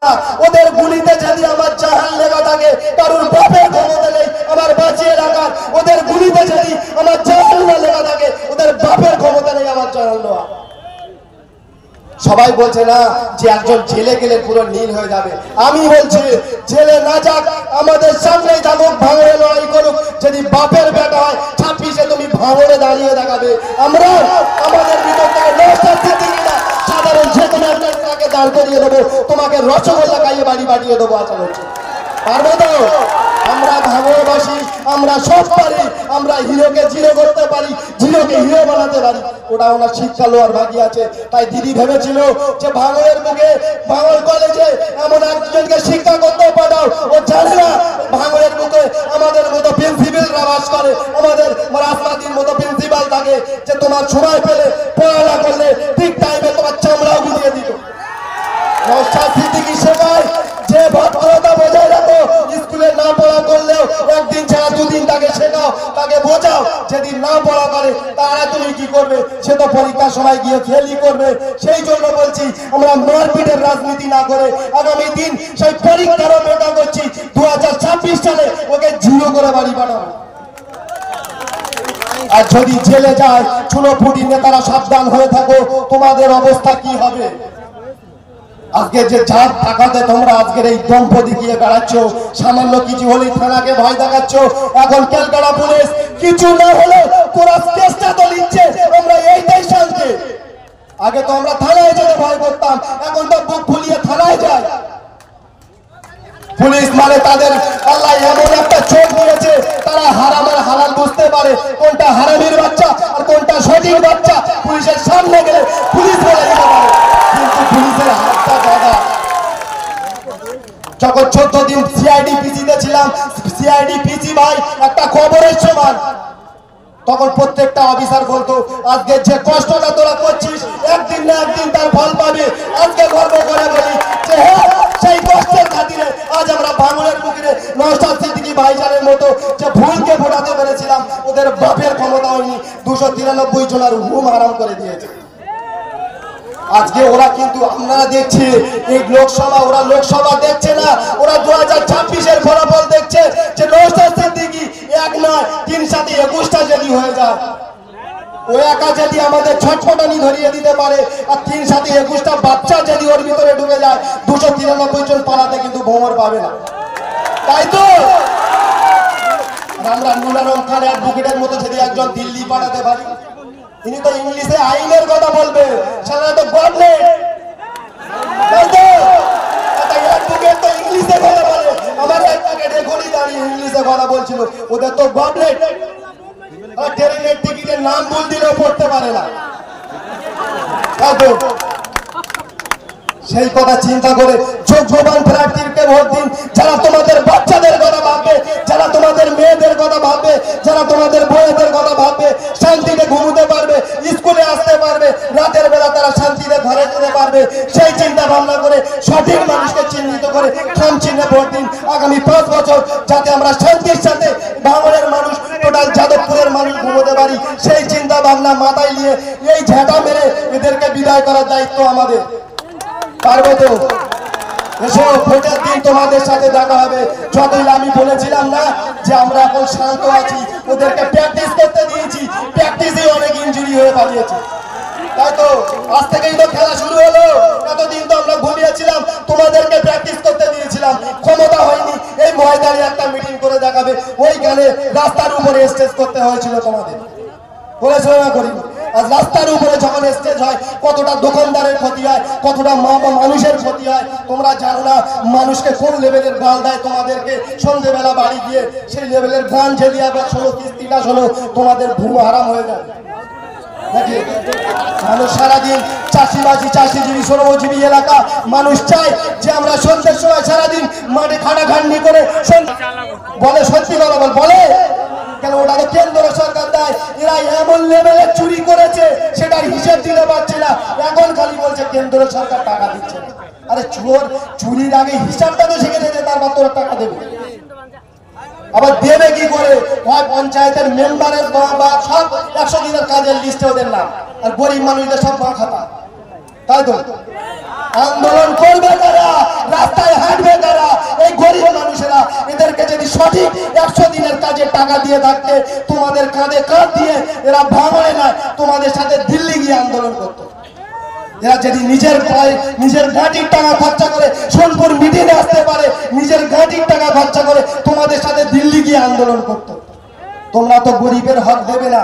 ওদের গুলিতে যদি আমার জাহান লেখা থাকে, কারোর বাপের ক্ষমতা নেই আমার বাঁচিয়ে রাখার। ওদের গুলিতে যদি আমার জাহান না লেখা থাকে, ওদের বাপের ক্ষমতা নেই আমার জাহান নেওয়া। সবাই বলছে না যে একজন জেলে গেলে পুরো নীল হয়ে যাবে। আমি বলছি জেলে না যাক, আমাদের সামনেই থাকুক, ভাঙড়ে লড়াই করুক। যদি বাপের বেটা হয় 26-এ তুমি ভাঙড়ে দাঁড়িয়ে দেখাবে। আমরা আমাদের ভিতর থেকে সাধারণ যে কোনো একটাকে দাঁড় করিয়ে দেবো, তোমাকে রসগোল্লা খাইয়ে বাড়ি বাড়িয়ে দেবো। আশা করছি পারবো তো? আমরা ভাঙড়বাসী, আমরা সব পারি। আমরা হিরোকে জিরো করতে পারি, জিরোকে হিরো বানাতে পারি। ওটা ওনার শিক্ষা লোয়ার বাকি আছে। তাই দিদি ভেবেছিল যে ভাঙড়ের বুকে, ভাঙড় কলেজে এমন একজনকে শিক্ষা করতে পাঠাও। ও জানে না ভাঙড়ের বুকে আমাদের মতো প্রিন্সিপালরা বাস করে, আমাদের রাজনীতির মতো প্রিন্সিপাল থাকে, যে তোমার সময় পেলে পড়াশোনা করলে ঠিক টাইমে তোমার চামড়াও গুলিয়ে দিত। নওশাদ সিদ্দিকী শেখায় যে ভদ্রতা বজায় রাখো, স্কুলে না পড়া করলেও একদিন ছাড়া দুদিন তাকে শেখাও, তাকে বোঝাও। যেদিন না পড়া করে তারা তুমি কি করবে? সে তো পরীক্ষার সময় গিয়ে ফেলই করবে। সেই জন্য বলছি আমরা মারপিটের রাজনীতি না করে আগামী দিন সেই পরীক্ষারও মেটা করছি। 2026 সালে ওকে জিরো করে বাড়ি পাঠাবো। আর যদি জেলে যায় চুনোপুটি নেতারা সাবধান হয়ে থাকো, তোমাদের অবস্থা কি হবে? আজকে যে যার টাকাতে তোমরা আজকের এই দম্পতি গিয়ে বেড়াচ্ছ, সামান্য কিছু হলেই থানাকে ভয় দেখাচ্ছ। এখন ক্যালকাটা পুলিশ কিছু না হলে তোরা চেষ্টা তো নিচ্ছে, আমরা এইটাই শান্তি। আগে তো আমরা থানায় যেতে ভয় করতাম, এখন তো বুক ফুলিয়ে থানায় যায়। পুলিশ মানে তাদের আল্লাহ এমন একটা চোখ দিয়েছে, তারা হারাম আর হালাল বুঝতে পারে, কোনটা হারামির বাচ্চা আর কোনটা সঠিক বাচ্চা। পুলিশের সামনে গেলে পুলিশ বলে দিতে পারে, কিন্তু পুলিশের হাতটা দাদা। যখন 14 দিন সিআইডি পিসিতে ছিলাম, সিআইডি পিসি ভাই একটা খবরের সমান, তখন প্রত্যেকটা অফিসার বলতো আজকে যে কষ্টটা তোরা করছিস একদিন না একদিন তার ফল পাবে। আজকে গর্ব করে বলি যে হ্যাঁ, সেই কষ্টের খাতিরে আজ আমরা ভাঙড়ের বুকে নওশাদ সিদ্দিকী ভাইজানের মতো যে ভুলকে ফোটাতে পেরেছিলাম, ওদের বাপের ক্ষমতা হয়নি। 293 জনের হুম হারাম করে দিয়েছে। আজকে ওরা কিন্তু আপনারা দেখছে এই লোকসভা, ওরা লোকসভা দেখছে না, ওরা 2026-এর ফলাফল দেখছে। যে নওশাদ সিদ্দিকী এক নয় 3 সাথে 21টা যদি হয়ে যায়, ও একা যদি আমাদের ছটফটানি ধরিয়ে দিতে পারে, আর 3 সাথে 21টা বাচ্চা যদি ওর ভিতরে ঢুকে যায়, 293 জন পালাতে কিন্তু ভোমর পাবে না। তাই তো আমরা নুরারম খান অ্যাডভোকেটের মতো যদি একজন দিল্লি পাঠাতে পারি, তিনি তো ইংলিশে আইনের কথা বলবে, সারা তো গভর্নমেন্ট। তাই তো একটা অ্যাডভোকেট তো ইংলিশে কথা বলে, আমার অ্যাডভোকেট এখনই দাঁড়িয়ে ইংলিশে কথা বলছিল। ওদের তো গভর্নমেন্ট, আর ট্রেনের টিকিটের নাম ভুল দিলেও পড়তে পারে না। সেই কথা চিন্তা করে যোগ্যবান প্রার্থীকে ভোট দিন, যারা তোমাদের বাচ্চাদের কথা ভাববে, যারা তোমাদের মেয়েদের কথা ভাববে, যারা তোমাদের বউদের কথা ভাববে, শান্তিতে ঘুমোতে পারবে, স্কুলে আসতে পারবে, রাতের বেলা তারা শান্তিতে ঘরে যেতে পারবে। সেই চিন্তা ভাবনা করে সঠিক মানুষকে চিহ্নিত করে খাম চিহ্নে ভোট দিন। আগামী 5 বছর যাতে আমরা শান্তির সাথে ভাঙড়ের মানুষ, টোটাল যাদবপুরের মানুষ ঘুমোতে পারি, সেই চিন্তা ভাবনা মাথায় নিয়ে এই ঝাঁটা মেরে এদেরকে বিদায় করার দায়িত্ব আমাদের। পারবো তো? এসো, ভোটের দিন তোমাদের সাথে দেখা হবে। যতই আমি বলেছিলাম না যে আমরা এখন শান্ত আছি, ওদেরকে প্র্যাকটিস করতে দিয়েছি, প্র্যাকটিসেই অনেক ইনজুরি হয়ে পালিয়েছে। তাই তো আজ থেকেই তো খেলা শুরু হলো। এতদিন তো আমরা ঘুমিয়েছিলাম, তোমাদেরকে প্র্যাকটিস করতে দিয়েছিলাম, ক্ষমতা হয়নি। এই ময়দানে একটা মিটিং করে দেখাবে, ওইখানে রাস্তার উপরে স্টেজ করতে হয়েছিল তোমাদের, বলেছিল না করি? আজ রাস্তার উপরে যখন স্টেজ হয়, কতটা দোকানদারের ক্ষতি হয়, কতটা মানুষের ক্ষতি হয় তোমরা জানো না। মানুষকে কোন লেভেলের গাল দেয় তোমাদেরকে, সন্ধ্যেবেলা বাড়ি গিয়ে সেই লেভেলের গান ঝেলিয়ে আবার শোনো, কিস্তিটা শোনো, তোমাদের ঘুম হারাম হয়ে যায় নাকি? মানুষ সারাদিন চাষিবাসী, চাষিজীবী, শ্রমজীবী এলাকা মানুষ চায় যে আমরা সন্ধ্যের সময় সারাদিন মাঠে খাটাখাটনি করে বলে, সত্যি কথা বলে কেন? ওটা তো কেন্দ্র সরকার দেয়। এরা এমন লেভেলে চুরি করেছে সেটার হিসেব দিতে পারছে না, এখন খালি বলছে কেন্দ্র সরকার টাকা দিচ্ছে। আরে চোর চুরির আগে হিসাবটা তো শিখেছে যে তারপর তোরা টাকা দেবে। আবার দেবে কি করে? হয় পঞ্চায়েতের মেম্বারের বা সব 100 দিনের কাজের লিস্টে ওদের নাম, আর গরিব মানুষদের সব খাতা। তাই তো আন্দোলন করবে তারা, রাস্তা 100 দিনের কাজে টাকা দিয়ে থাকতে তোমাদের কাঁধে কাঁধ দিয়ে এরা ভাঙড়ে না তোমাদের সাথে দিল্লি গিয়ে আন্দোলন করতো। এরা যদি নিজের ঘাটির টাকা খরচা করে সোনপুর মিটিংয়ে আসতে পারে, নিজের ঘাটির টাকা খরচা করে তোমাদের সাথে দিল্লি গিয়ে আন্দোলন করতো। তোমরা তো গরিবের হক দেবে না,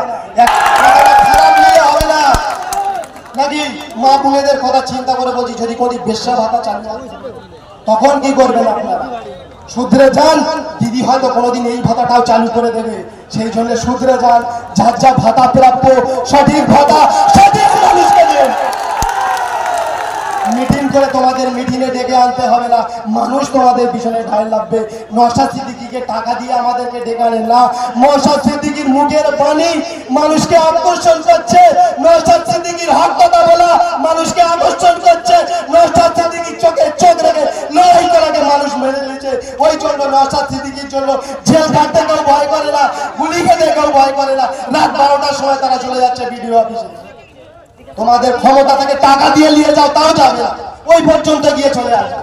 খারাপ নিয়ে হবে না নাকি? মা বোনেদের কথা চিন্তা করে বলছি, যদি কোনো বেশ্যা ভাতা চালু হয় তখন কি করবেন আপনারা? শুধরে যান, দিদি হয়তো কোনোদিন এই ভাতাটাও চালু করে দেবে, সেই জন্য শুধরে যান। যার যা ভাতা প্রাপ্য সঠিক ভাতা সঠিক মানুষকে দিন। মিটিং করে তোমাদের মিটিংয়ে ডেকে আনতে হবে না, মানুষ তোমাদের পিছনে ঢাল লাগবে। নওশাদ সিদ্দিকীকে টাকা দিয়ে আমাদেরকে ডেকে আনেন না। নওশাদ সিদ্দিকীর মুখের বাণী মানুষকে আকর্ষণ করছে, নওশাদ সিদ্দিকীর হক কথা বলা মানুষকে আকর্ষণ করছে, নওশাদ সিদ্দিকীর চোখে চোখ রেখে লড়াই করাকে মানুষ মেনে নিয়েছে। ওই জন্য নওশাদ সিদ্দিকীর জন্য জেল কাটতে কেউ ভয় করে না, গুলি খেতে কেউ ভয় করে না। রাত 12টার সময় তারা চলে যাচ্ছে বিডিও অফিসে। তোমাদের ক্ষমতা থেকে টাকা দিয়ে নিয়ে যাও, তাও যাবে না, ওই পর্যন্ত গিয়ে চলে আসবে।